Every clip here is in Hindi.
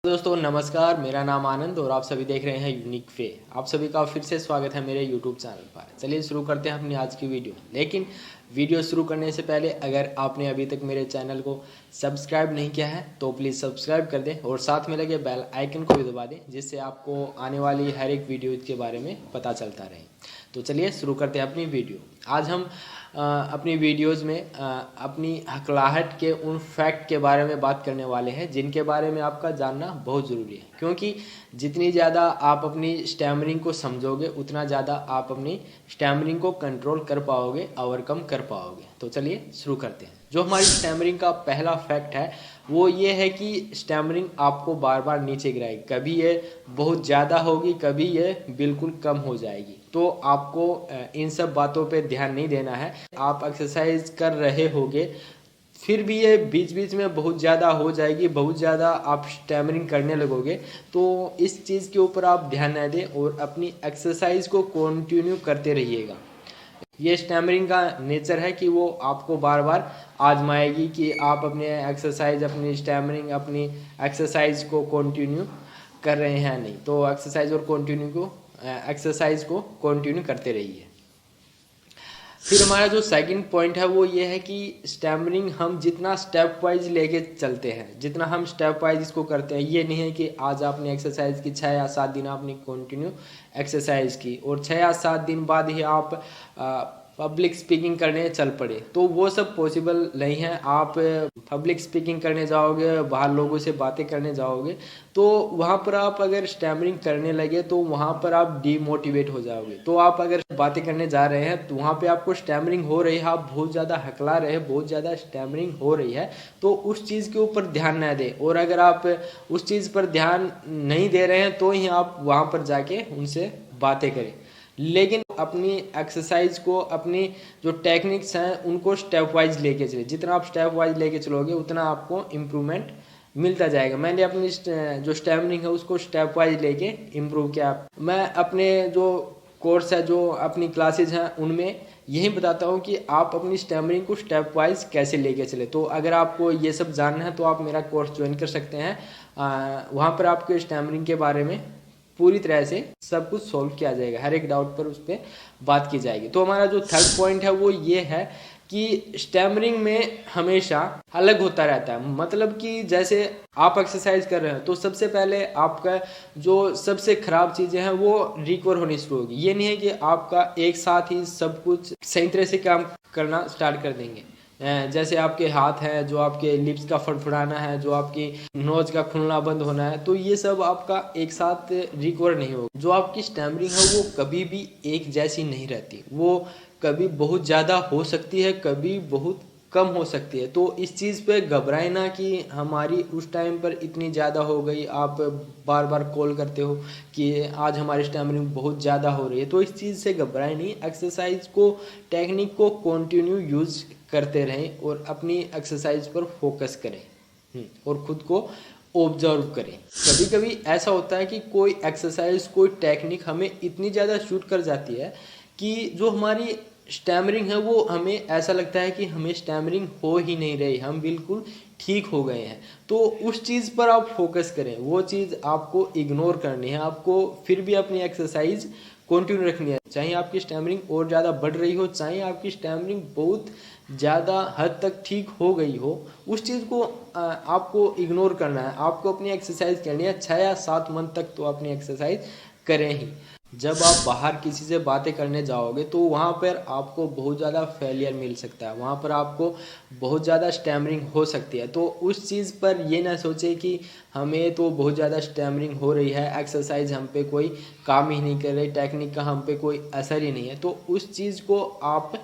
दोस्तों नमस्कार, मेरा नाम आनंद और आप सभी देख रहे हैं यूनिक वे। आप सभी का फिर से स्वागत है मेरे यूट्यूब चैनल पर। चलिए शुरू करते हैं अपनी आज की वीडियो। लेकिन वीडियो शुरू करने से पहले अगर आपने अभी तक मेरे चैनल को सब्सक्राइब नहीं किया है तो प्लीज़ सब्सक्राइब कर दें और साथ में लगे बेल आइकन को भी दबा दें, जिससे आपको आने वाली हर एक वीडियो के बारे में पता चलता रहे। तो चलिए शुरू करते हैं अपनी वीडियो। आज हम अपनी वीडियोज़ में अपनी हकलाहट के उन फैक्ट के बारे में बात करने वाले हैं जिनके बारे में आपका जानना बहुत ज़रूरी है, क्योंकि जितनी ज़्यादा आप अपनी स्टैमरिंग को समझोगे उतना ज़्यादा आप अपनी स्टैमरिंग को कंट्रोल कर पाओगे, ओवरकम कर पाओगे। तो चलिए शुरू करते हैं। जो हमारी स्टैमरिंग का पहला फैक्ट है वो ये है कि स्टैमरिंग आपको बार बार नीचे गिराएगी। कभी ये बहुत ज़्यादा होगी, कभी ये बिल्कुल कम हो जाएगी। तो आपको इन सब बातों पे ध्यान नहीं देना है। आप एक्सरसाइज कर रहे होगे फिर भी ये बीच बीच में बहुत ज़्यादा हो जाएगी, बहुत ज़्यादा आप स्टैमरिंग करने लगोगे, तो इस चीज़ के ऊपर आप ध्यान न दें और अपनी एक्सरसाइज को कंटिन्यू करते रहिएगा। ये स्टैमरिंग का नेचर है कि वो आपको बार बार आजमाएगी कि आप अपने एक्सरसाइज, अपनी स्टैमरिंग, अपनी एक्सरसाइज को कंटिन्यू कर रहे हैं नहीं। तो एक्सरसाइज को कंटिन्यू करते रहिए। फिर हमारा जो सेकंड पॉइंट है वो ये है कि स्टैमरिंग हम जितना स्टेप वाइज लेके चलते हैं, जितना हम स्टेप वाइज इसको करते हैं, ये नहीं है कि आज आपने एक्सरसाइज की 6 या 7 दिन आपने कंटिन्यू एक्सरसाइज की और 6 या 7 दिन बाद ही आप पब्लिक स्पीकिंग करने चल पड़े, तो वो सब पॉसिबल नहीं है। आप पब्लिक स्पीकिंग करने जाओगे, बाहर लोगों से बातें करने जाओगे, तो वहाँ पर आप अगर स्टैमरिंग करने लगे तो वहाँ पर आप डीमोटिवेट हो जाओगे। तो आप अगर बातें करने जा रहे हैं तो वहाँ पे आपको स्टैमरिंग हो रही है, आप बहुत ज़्यादा हकला रहे हैं, बहुत ज़्यादा स्टैमरिंग हो रही है, तो उस चीज़ के ऊपर ध्यान न दें। और अगर आप उस चीज़ पर ध्यान नहीं दे रहे हैं तो ही आप वहाँ पर जाके उनसे बातें करें। लेकिन अपनी एक्सरसाइज को, अपनी जो टेक्निक्स हैं उनको स्टेप वाइज लेके चले। जितना आप स्टेप वाइज लेके चलोगे उतना आपको इम्प्रूवमेंट मिलता जाएगा। मैंने अपनी जो स्टैमरिंग है उसको स्टेप वाइज लेके इम्प्रूव किया। मैं अपने जो कोर्स है, जो अपनी क्लासेज हैं, उनमें यही बताता हूँ कि आप अपनी स्टैमरिंग को स्टेप वाइज कैसे लेके चले। तो अगर आपको ये सब जानना है तो आप मेरा कोर्स ज्वाइन कर सकते हैं। वहाँ पर आपको स्टैमरिंग के बारे में पूरी तरह से सब कुछ सॉल्व किया जाएगा, हर एक डाउट पर उस पर बात की जाएगी। तो हमारा जो थर्ड पॉइंट है वो ये है कि स्टैमरिंग में हमेशा अलग होता रहता है। मतलब कि जैसे आप एक्सरसाइज कर रहे हैं तो सबसे पहले आपका जो सबसे खराब चीज़ें हैं वो रिकवर होनी शुरू होगी। ये नहीं है कि आपका एक साथ ही सब कुछ सही तरह से काम करना स्टार्ट कर देंगे। जैसे आपके हाथ है, जो आपके लिप्स का फड़फड़ाना है, जो आपकी नोज का खुलना बंद होना है, तो ये सब आपका एक साथ रिकवर नहीं होगा। जो आपकी स्टैमरिंग है वो कभी भी एक जैसी नहीं रहती। वो कभी बहुत ज़्यादा हो सकती है, कभी बहुत कम हो सकती है। तो इस चीज़ पे घबराए ना कि हमारी उस टाइम पर इतनी ज़्यादा हो गई। आप बार बार कॉल करते हो कि आज हमारी स्टैमरिंग बहुत ज़्यादा हो रही है, तो इस चीज़ से घबराए नहीं। एक्सरसाइज को, टेक्निक को कंटिन्यू यूज़ करते रहें और अपनी एक्सरसाइज पर फोकस करें और खुद को ऑब्जर्व करें। कभी कभी ऐसा होता है कि कोई एक्सरसाइज, कोई टेक्निक हमें इतनी ज़्यादा शूट कर जाती है कि जो हमारी स्टैमरिंग है वो हमें ऐसा लगता है कि हमें स्टैमरिंग हो ही नहीं रही, हम बिल्कुल ठीक हो गए हैं। तो उस चीज़ पर आप फोकस करें, वो चीज़ आपको इग्नोर करनी है। आपको फिर भी अपनी एक्सरसाइज कंटिन्यू रखनी है, चाहे आपकी स्टैमरिंग और ज़्यादा बढ़ रही हो, चाहे आपकी स्टैमरिंग बहुत ज़्यादा हद तक ठीक हो गई हो, उस चीज़ को आपको इग्नोर करना है। आपको अपनी एक्सरसाइज करनी है। 6 या 7 मंथ तक तो अपनी एक्सरसाइज करें ही। जब आप बाहर किसी से बातें करने जाओगे तो वहाँ पर आपको बहुत ज़्यादा फेलियर मिल सकता है, वहाँ पर आपको बहुत ज़्यादा स्टैमरिंग हो सकती है। तो उस चीज़ पर ये ना सोचे कि हमें तो बहुत ज़्यादा स्टैमरिंग हो रही है, एक्सरसाइज हम पे कोई काम ही नहीं कर रही, टेक्निक का हम पे कोई असर ही नहीं है। तो उस चीज़ को आप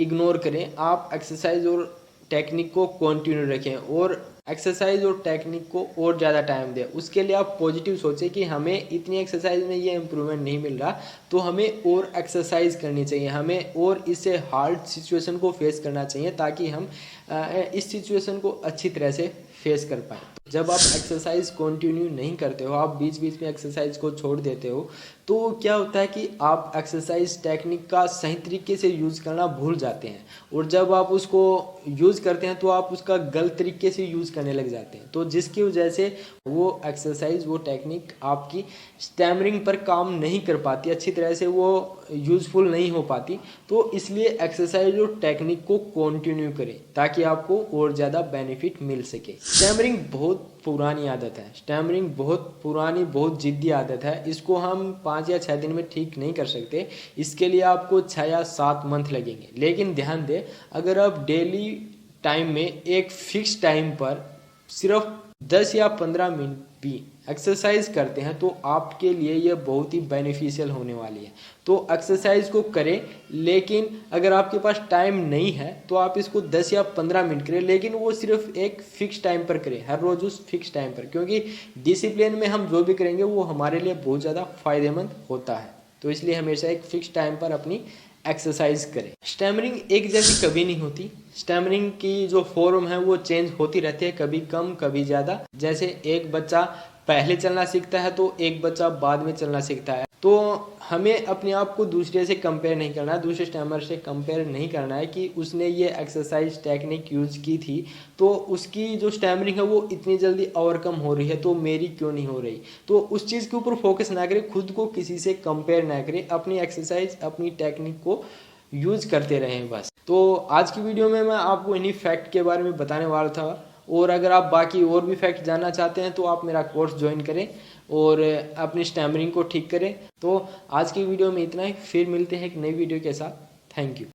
इग्नोर करें। आप एक्सरसाइज और टेक्निक को कंटिन्यू रखें और एक्सरसाइज और टेक्निक को और ज़्यादा टाइम दें। उसके लिए आप पॉजिटिव सोचें कि हमें इतनी एक्सरसाइज में ये इम्प्रूवमेंट नहीं मिल रहा, तो हमें और एक्सरसाइज करनी चाहिए, हमें और इससे हार्ड सिचुएशन को फेस करना चाहिए ताकि हम इस सिचुएशन को अच्छी तरह से फेस कर पाएँ। जब आप एक्सरसाइज कंटिन्यू नहीं करते हो, आप बीच बीच में एक्सरसाइज को छोड़ देते हो, तो क्या होता है कि आप एक्सरसाइज टेक्निक का सही तरीके से यूज़ करना भूल जाते हैं, और जब आप उसको यूज़ करते हैं तो आप उसका गलत तरीके से यूज़ करने लग जाते हैं, तो जिसकी वजह से वो एक्सरसाइज, वो टेक्निक आपकी स्टैमरिंग पर काम नहीं कर पाती, अच्छी तरह से वो यूज़फुल नहीं हो पाती। तो इसलिए एक्सरसाइज और टेक्निक को कंटिन्यू करें ताकि आपको और ज़्यादा बेनिफिट मिल सके। स्टैमरिंग बहुत पुरानी आदत है, स्टैमरिंग बहुत पुरानी, बहुत जिद्दी आदत है। इसको हम 5 या 6 दिन में ठीक नहीं कर सकते, इसके लिए आपको 6 या 7 मंथ लगेंगे। लेकिन ध्यान दें, अगर आप डेली टाइम में एक फिक्स टाइम पर सिर्फ 10 या 15 मिनट भी एक्सरसाइज करते हैं तो आपके लिए यह बहुत ही बेनिफिशियल होने वाली है। तो एक्सरसाइज को करें, लेकिन अगर आपके पास टाइम नहीं है तो आप इसको 10 या 15 मिनट करें, लेकिन वो सिर्फ एक फिक्स टाइम पर करें, हर रोज़ उस फिक्स टाइम पर, क्योंकि डिसिप्लिन में हम जो भी करेंगे वो हमारे लिए बहुत ज़्यादा फायदेमंद होता है। तो इसलिए हमेशा एक फिक्स टाइम पर अपनी एक्सरसाइज करें। स्टैमरिंग एक जैसी कभी नहीं होती, स्टैमरिंग की जो फॉर्म है वो चेंज होती रहती है, कभी कम कभी ज़्यादा। जैसे एक बच्चा पहले चलना सीखता है तो एक बच्चा बाद में चलना सीखता है। तो हमें अपने आप को दूसरे से कंपेयर नहीं करना है, दूसरे स्टैमर से कंपेयर नहीं करना है कि उसने ये एक्सरसाइज टेक्निक यूज की थी तो उसकी जो स्टैमरिंग है वो इतनी जल्दी ओवरकम हो रही है तो मेरी क्यों नहीं हो रही। तो उस चीज़ के ऊपर फोकस ना करें, खुद को किसी से कंपेयर ना करें, अपनी एक्सरसाइज, अपनी टेक्निक को यूज करते रहें बस। तो आज की वीडियो में मैं आपको इन्हीं फैक्ट के बारे में बताने वाला था, और अगर आप बाकी और भी फैक्ट जानना चाहते हैं तो आप मेरा कोर्स ज्वाइन करें और अपनी स्टैमरिंग को ठीक करें। तो आज की वीडियो में इतना ही, फिर मिलते हैं एक नई वीडियो के साथ। Thank you.